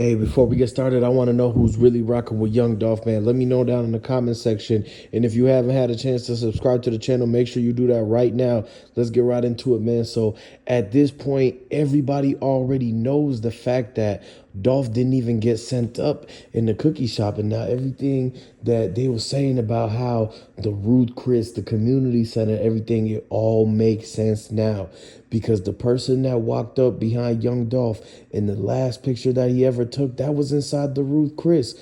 Hey, before we get started, I want to know who's really rocking with Young Dolph, man. Let me know down in the comment section. And if you haven't had a chance to subscribe to the channel, make sure you do that right now. Let's get right into it, man. So at this point, everybody already knows the fact that Dolph didn't even get sent up in the cookie shop. And now everything that they were saying about how the Ruth Chris, the community center, everything, it all makes sense now. Because the person that walked up behind Young Dolph in the last picture that he ever took, that was inside the Ruth Chris.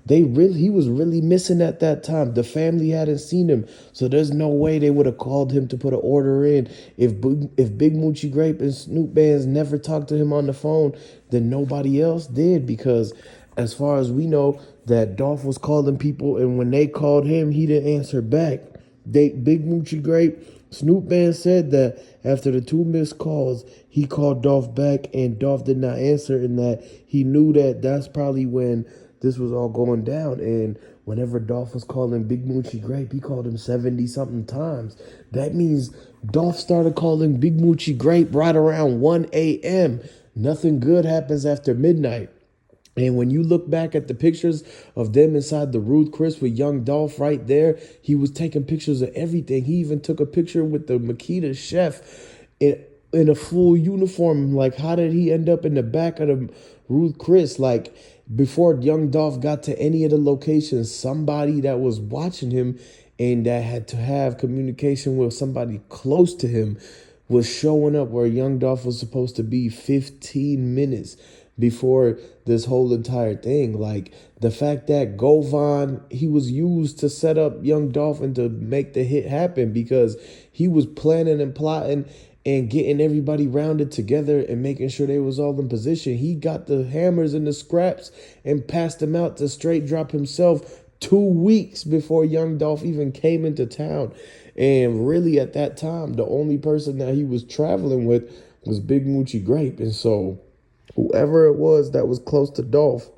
He was really missing at that time. The family hadn't seen him, so there's no way they would have called him to put an order in. If Big Moochie Grape and Snoop Bands never talked to him on the phone, then nobody else did. Because as far as we know, that Dolph was calling people, and when they called him, he didn't answer back. Big Moochie Grape, Snoop Band said that after the 2 missed calls, he called Dolph back and Dolph did not answer, and that he knew that that's probably when this was all going down. And whenever Dolph was calling Big Moochie Grape, he called him 70-something times. That means Dolph started calling Big Moochie Grape right around 1 a.m. Nothing good happens after midnight. And when you look back at the pictures of them inside the Ruth Chris with Young Dolph right there, he was taking pictures of everything. He even took a picture with the Makita chef in a full uniform. Like, how did he end up in the back of the Ruth Chris? Like, before Young Dolph got to any of the locations, somebody that was watching him and that had to have communication with somebody close to him was showing up where Young Dolph was supposed to be 15 minutes before this whole entire thing. Like, the fact that Govan, he was used to set up Young Dolph and to make the hit happen, because he was planning and plotting and getting everybody rounded together and making sure they was all in position. He got the hammers and the scraps and passed them out to Straight Drop himself 2 weeks before Young Dolph even came into town. And really, at that time, the only person that he was traveling with was Big Moochie Grape. And so whoever it was that was close to Dolph,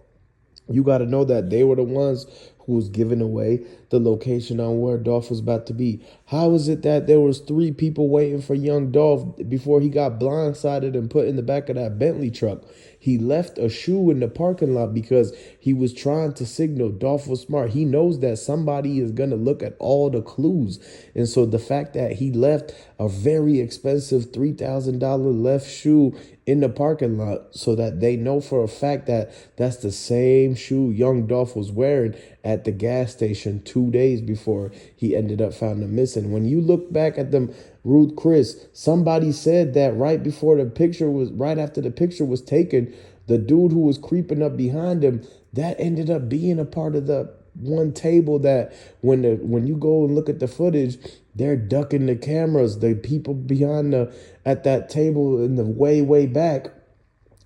you got to know that they were the ones who was giving away the location on where Dolph was about to be. How is it that there was 3 people waiting for Young Dolph before he got blindsided and put in the back of that Bentley truck? He left a shoe in the parking lot because he was trying to signal. Dolph was smart. He knows that somebody is going to look at all the clues. And so the fact that he left a very expensive $3,000 left shoe in the parking lot so that they know for a fact that that's the same shoe Young Dolph was wearing at the gas station 2 days before he ended up finding missing. When you look back at them Ruth Chris, somebody said that right after the picture was taken, the dude who was creeping up behind him, that ended up being a part of the one table that when you go and look at the footage, they're ducking the cameras. The people behind at that table in the way back,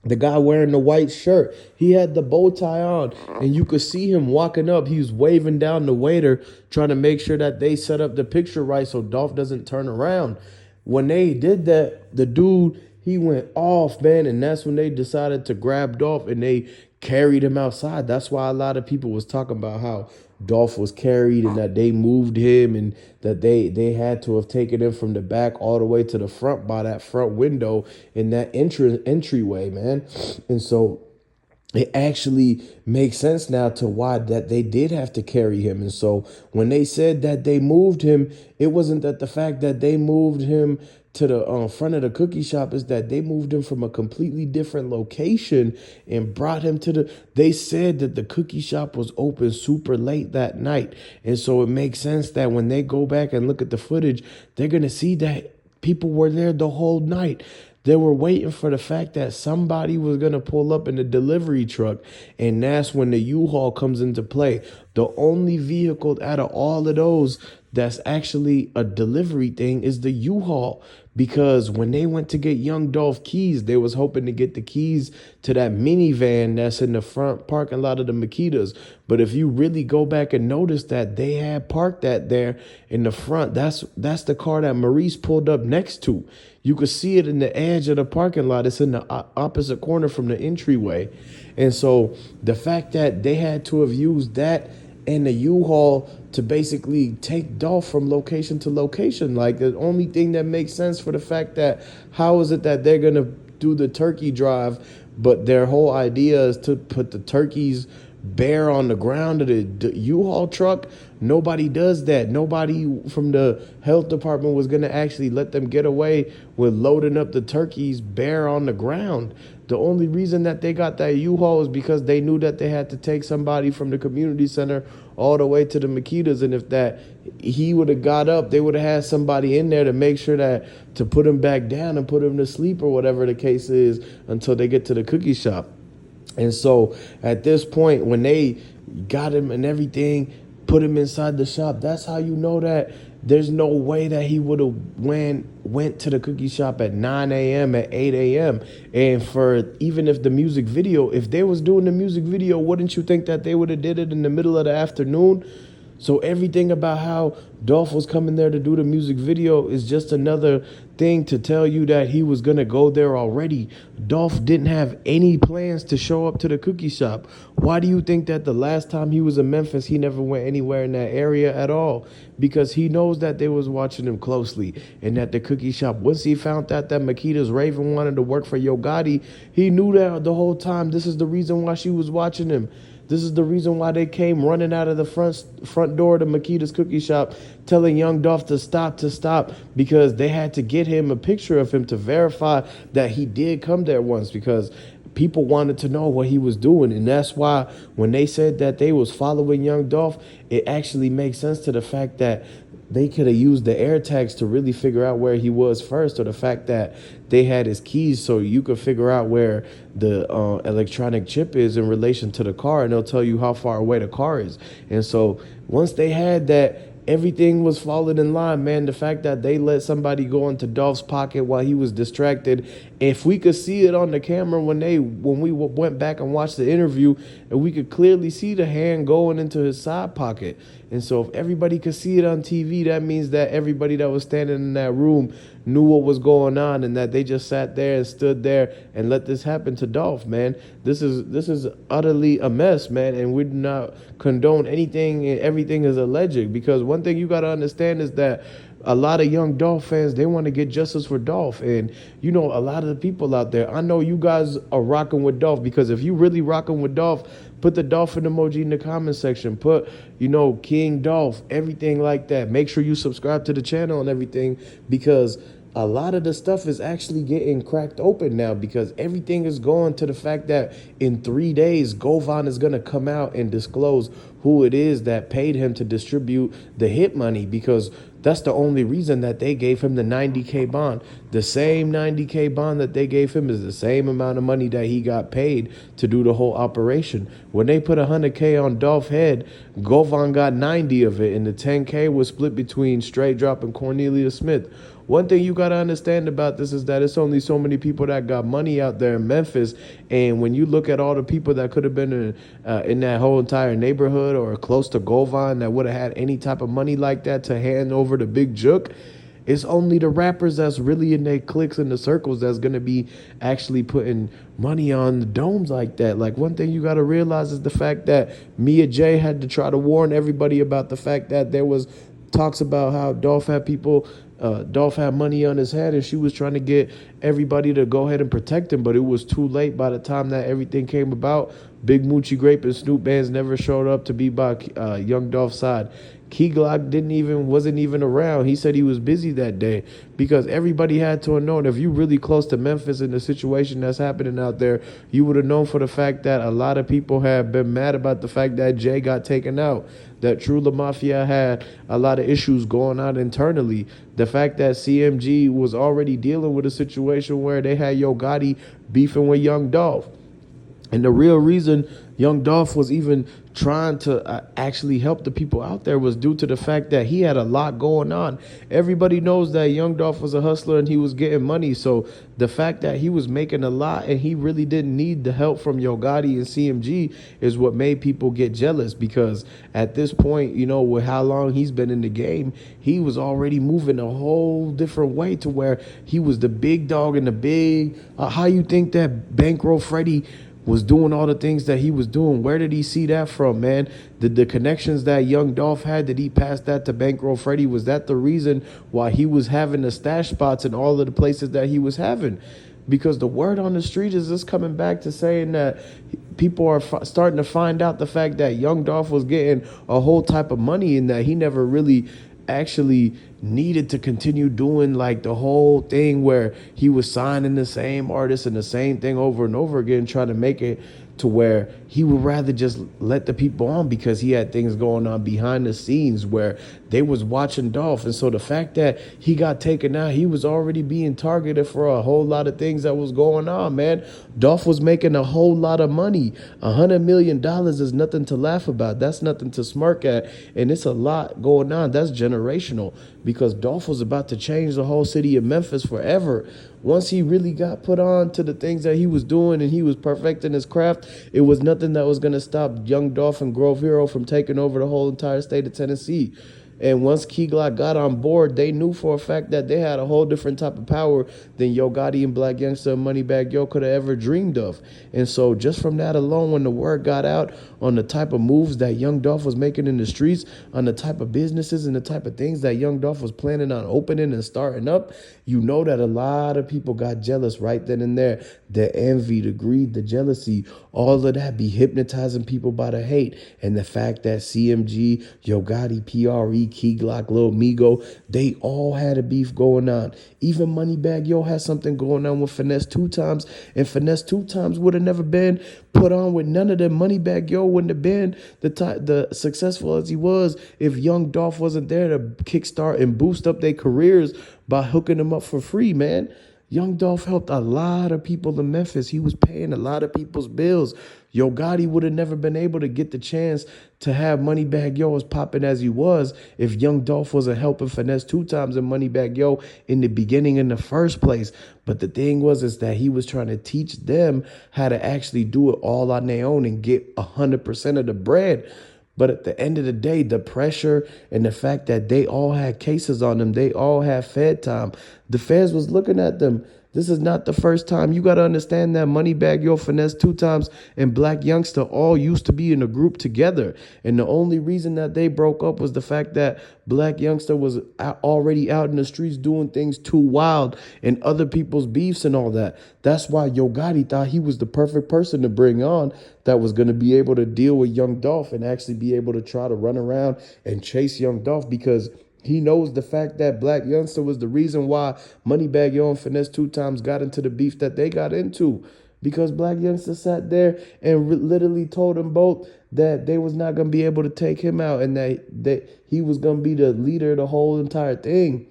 the guy wearing the white shirt, he had the bow tie on, and you could see him walking up. He was waving down the waiter, trying to make sure that they set up the picture right so Dolph doesn't turn around. When they did that, the dude, he went off, man, and that's when they decided to grab Dolph and they carried him outside. That's why a lot of people was talking about how Dolph was carried and that they moved him and that they had to have taken him from the back all the way to the front by that front window in that entryway, man. And so it actually makes sense now to why that they did have to carry him. And so when they said that they moved him, it wasn't that the fact that they moved him to the front of the cookie shop, is that they moved him from a completely different location and brought him to they said that the cookie shop was open super late that night. And so it makes sense that when they go back and look at the footage, they're going to see that people were there the whole night. They were waiting for the fact that somebody was going to pull up in the delivery truck, and that's when the U-Haul comes into play. The only vehicle out of all of those that's actually a delivery thing is the U-Haul, because when they went to get Young Dolph keys, they was hoping to get the keys to that minivan that's in the front parking lot of the Makitas. But if you really go back and notice that they had parked that there in the front, that's the car that Maurice pulled up next to. You could see it in the edge of the parking lot. It's in the opposite corner from the entryway. And so the fact that they had to have used that and the U-Haul to basically take Dolph from location to location, like, the only thing that makes sense for the fact that how is it that they're going to do the turkey drive but their whole idea is to put the turkeys bare on the ground of the U-Haul truck. Nobody does that. Nobody from the health department was going to actually let them get away with loading up the turkeys bare on the ground. The only reason that they got that U-Haul is because they knew that they had to take somebody from the community center all the way to the Makitas, and if that he would have got up, they would have had somebody in there to make sure that to put him back down and put him to sleep or whatever the case is until they get to the cookie shop. And so at this point, when they got him and everything, put him inside the shop, that's how you know that there's no way that he would have went to the cookie shop at 9 a.m., at 8 a.m. And for even if the music video, if they was doing the music video, wouldn't you think that they would have did it in the middle of the afternoon? So everything about how Dolph was coming there to do the music video is just another thing to tell you that he was going to go there already. Dolph didn't have any plans to show up to the cookie shop. Why do you think that the last time he was in Memphis, he never went anywhere in that area at all? Because he knows that they was watching him closely, and that the cookie shop, once he found out that Makita's Raven wanted to work for Yo Gotti, he knew that the whole time. This is the reason why she was watching him. This is the reason why they came running out of the front door of Makita's cookie shop, telling young Dolph to stop, because they had to get him a picture of him to verify that he did come there once, because people wanted to know what he was doing. And that's why when they said that they was following young Dolph, it actually makes sense to the fact that they could have used the air tags to really figure out where he was first, or the fact that they had his keys so you could figure out where the electronic chip is in relation to the car, and they'll tell you how far away the car is. And so once they had that, everything was falling in line, man. The fact that they let somebody go into Dolph's pocket while he was distracted, if we could see it on the camera when we went back and watched the interview, and we could clearly see the hand going into his side pocket. And so if everybody could see it on TV, that means that everybody that was standing in that room knew what was going on, and that they just sat there and stood there and let this happen to Dolph, man. This is utterly a mess, man, and we do not condone anything, and everything is alleged. Because one thing you got to understand is that a lot of young Dolph fans, they want to get justice for Dolph. And, you know, a lot of the people out there, I know you guys are rocking with Dolph, because if you really rocking with Dolph, put the dolphin emoji in the comment section. Put, you know, King Dolph, everything like that. Make sure you subscribe to the channel and everything, because a lot of the stuff is actually getting cracked open now, because everything is going to the fact that in 3 days, Govan is going to come out and disclose who it is that paid him to distribute the hit money, because that's the only reason that they gave him the 90K bond. The same 90K bond that they gave him is the same amount of money that he got paid to do the whole operation. When they put 100K on Dolph's head, Govan got 90 of it, and the 10K was split between Straight Drop and Cornelius Smith. One thing you got to understand about this is that it's only so many people that got money out there in Memphis. And when you look at all the people that could have been in that whole entire neighborhood or close to Govan that would have had any type of money like that to hand over the big joke, it's only the rappers that's really in their cliques and the circles that's going to be actually putting money on the domes like that. Like, one thing you got to realize is the fact that Mia J had to try to warn everybody about the fact that there was talks about how Dolph had money on his head, and she was trying to get everybody to go ahead and protect him, but it was too late by the time that everything came about. Big Moochie Grape and Snoop Bands never showed up to be by young Dolph's side. Key Glock wasn't even around. He said he was busy that day, because everybody had to have known. If you really close to Memphis and the situation that's happening out there, you would have known for the fact that a lot of people have been mad about the fact that Jay got taken out, that True La Mafia had a lot of issues going on internally, the fact that CMG was already dealing with a situation where they had Yo Gotti beefing with young Dolph. And the real reason young Dolph was even trying to actually help the people out there was due to the fact that he had a lot going on. Everybody knows that young Dolph was a hustler and he was getting money. So the fact that he was making a lot and he really didn't need the help from Yo Gotti and CMG is what made people get jealous, because at this point, you know, with how long he's been in the game, he was already moving a whole different way to where he was the big dog and the big, how you think that Bankroll Freddie was doing all the things that he was doing? Where did he see that from, man? The connections that young Dolph had, did he pass that to Bankroll Freddie? Was that the reason why he was having the stash spots in all of the places that he was having? because the word on the street is just coming back to saying that people are starting to find out the fact that Young Dolph was getting a whole type of money and that he never really actually needed to continue doing like the whole thing where he was signing the same artist and the same thing over and over again, trying to make it to where he would rather just let the people on because he had things going on behind the scenes where they was watching Dolph. And so the fact that he got taken out, he was already being targeted for a whole lot of things that was going on, man. Dolph was making a whole lot of money. $100 million is nothing to laugh about. That's nothing to smirk at. And it's a lot going on. That's generational because Dolph was about to change the whole city of Memphis forever. Once he really got put on to the things that he was doing and he was perfecting his craft, it was nothing that was going to stop Young Dolph and Grove Hero from taking over the whole entire state of Tennessee. And once Key Glock got on board, they knew for a fact that they had a whole different type of power than Yo Gotti and Blac Youngsta and Moneybagg Yo could have ever dreamed of. And so just from that alone, when the word got out on the type of moves that Young Dolph was making in the streets, on the type of businesses and the type of things that Young Dolph was planning on opening and starting up, you know that a lot of people got jealous right then and there. The envy, the greed, the jealousy, all of that be hypnotizing people by the hate. And the fact that CMG, Yo Gotti, PRE, Key Glock, Lil Migo, they all had a beef going on. Even Moneybagg Yo had something going on with Finesse 2 Times, and Finesse 2 Times would have never been put on with none of them. Moneybagg Yo wouldn't have been the successful as he was if Young Dolph wasn't there to kickstart and boost up their careers by hooking them up for free, man. Young Dolph helped a lot of people in Memphis. He was paying a lot of people's bills. Yo Gotti would have never been able to get the chance to have Moneybagg Yo as popping as he was if Young Dolph wasn't helping Finesse 2 Times and Moneybagg Yo in the beginning in the first place. But the thing was is that he was trying to teach them how to actually do it all on their own and get 100% of the bread. But at the end of the day, the pressure and the fact that they all had cases on them, they all had Fed time. The feds was looking at them. This is not the first time. You got to understand that Moneybagg Yo, Finesse 2 Times, and Blac Youngsta all used to be in a group together. And the only reason that they broke up was the fact that Blac Youngsta was already out in the streets doing things too wild and other people's beefs and all that. That's why Yo Gotti thought he was the perfect person to bring on that was going to be able to deal with Young Dolph and actually be able to try to run around and chase Young Dolph, because he knows the fact that Blac Youngsta was the reason why Moneybagg Yo and Finesse 2 Times got into the beef that they got into. Because Blac Youngsta sat there and literally told them both that they was not going to be able to take him out and that he was going to be the leader of the whole entire thing.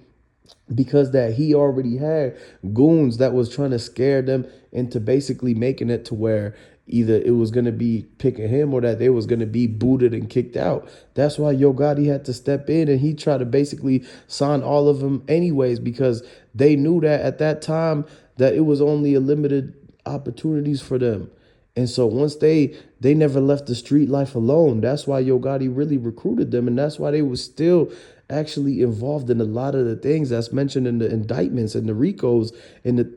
Because that he already had goons that was trying to scare them into basically making it to where either it was going to be picking him or that they was going to be booted and kicked out. That's why Yo Gotti had to step in and he tried to basically sign all of them anyways, because they knew that at that time that it was only a limited opportunities for them. And so once they never left the street life alone, that's why Yo Gotti really recruited them. And that's why they was still actually involved in a lot of the things that's mentioned in the indictments and the RICOs and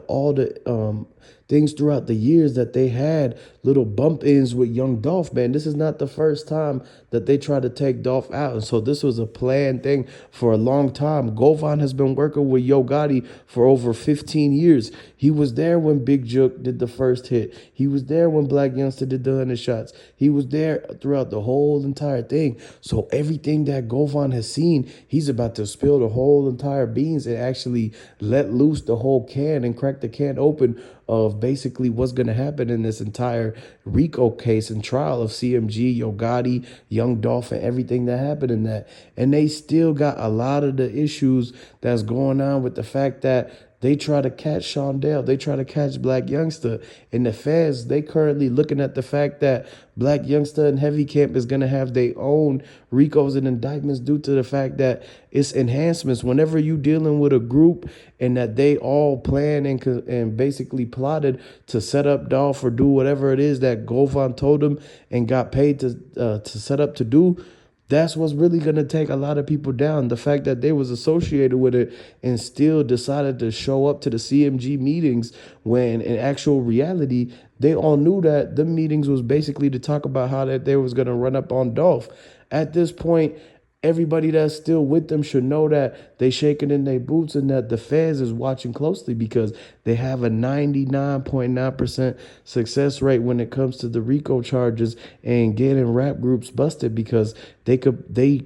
all the things throughout the years that they had little bump-ins with Young Dolph, man. This is not the first time that they tried to take Dolph out. And so this was a planned thing for a long time. Govan has been working with Yo Gotti for over 15 years. He was there when Big Jook did the first hit. He was there when Blac Youngsta did the 100 shots. He was there throughout the whole entire thing. So everything that Govan has seen, he's about to spill the whole entire beans and actually let loose the whole can and crack the can open of basically what's going to happen in this entire RICO case and trial of CMG, Yo Gotti, Young Dolph, and everything that happened in that. And they still got a lot of the issues that's going on with the fact that they try to catch Shondell. They try to catch Blac Youngsta. And the feds, they currently looking at the fact that Blac Youngsta and Heavy Camp is going to have their own RICOs and indictments due to the fact that it's enhancements. Whenever you dealing with a group and that they all plan and basically plotted to set up Dolph or do whatever it is that Govan told them and got paid to set up to do, that's what's really going to take a lot of people down. The fact that they was associated with it and still decided to show up to the CMG meetings when in actual reality, they all knew that the meetings was basically to talk about how that they was going to run up on Dolph. At this point, Everybody that's still with them should know that they shaking in their boots and that the feds is watching closely because they have a 99.9% success rate when it comes to the RICO charges and getting rap groups busted because they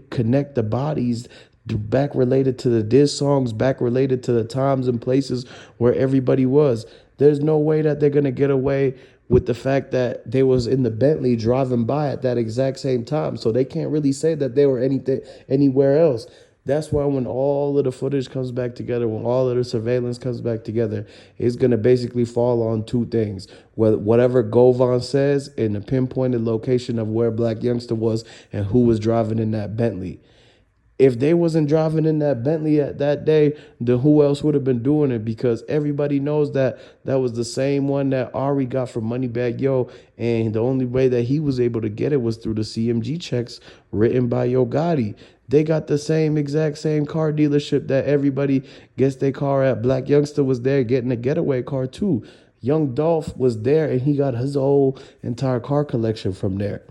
connect the bodies back related to the diss songs, back related to the times and places where everybody was. There's no way that they're gonna get away with the fact that they was in the Bentley driving by at that exact same time. So they can't really say that they were anything anywhere else. That's why when all of the footage comes back together, when all of the surveillance comes back together, it's gonna basically fall on two things. Whatever Govan says in the pinpointed location of where Blac Youngsta was and who was driving in that Bentley. If they wasn't driving in that Bentley at that day, then who else would have been doing it? Because everybody knows that that was the same one that Ari got from Moneybagg Yo, and the only way that he was able to get it was through the CMG checks written by Yo Gotti. They got the exact same car dealership that everybody gets their car at. Blac Youngsta was there getting a getaway car too. Young Dolph was there, and he got his whole entire car collection from there.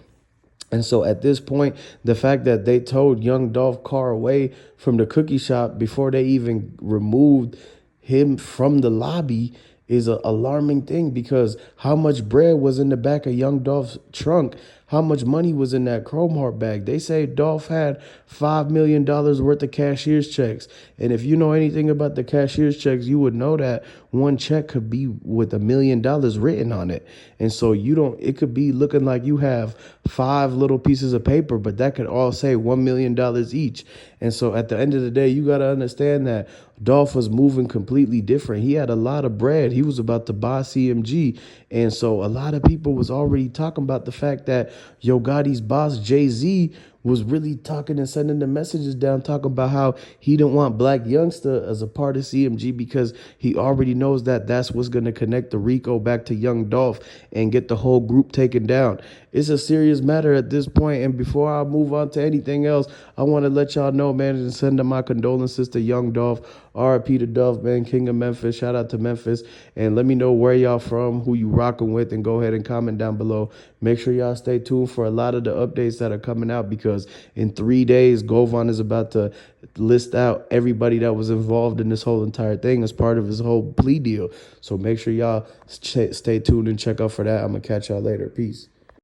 And so at this point, the fact that they towed young Dolph car away from the cookie shop before they even removed him from the lobby is an alarming thing because how much bread was in the back of young Dolph's trunk? How much money was in that Chrome Heart bag? They say Dolph had $5 million worth of cashier's checks. And if you know anything about the cashier's checks, you would know that one check could be with $1 million written on it. And so it could be looking like you have 5 little pieces of paper, but that could all say $1 million each. And so at the end of the day, you got to understand that Dolph was moving completely different. He had a lot of bread. He was about to buy CMG. And so a lot of people was already talking about the fact that Yo Gotti's boss, Jay-Z, was really talking and sending the messages down, talking about how he didn't want Blac Youngsta as a part of CMG because he already knows that that's what's going to connect the Rico back to young Dolph and get the whole group taken down. It's a serious matter at this point. And before I move on to anything else, I want to let y'all know, man, and send my condolences to young Dolph. RIP to Dolph, man, King of Memphis. Shout out to Memphis. And let me know where y'all from, who you rocking with, and go ahead and comment down below. Make sure y'all stay tuned for a lot of the updates that are coming out because in 3 days, Govan is about to list out everybody that was involved in this whole entire thing as part of his whole plea deal. So make sure y'all stay tuned and check out for that. I'm going to catch y'all later. Peace.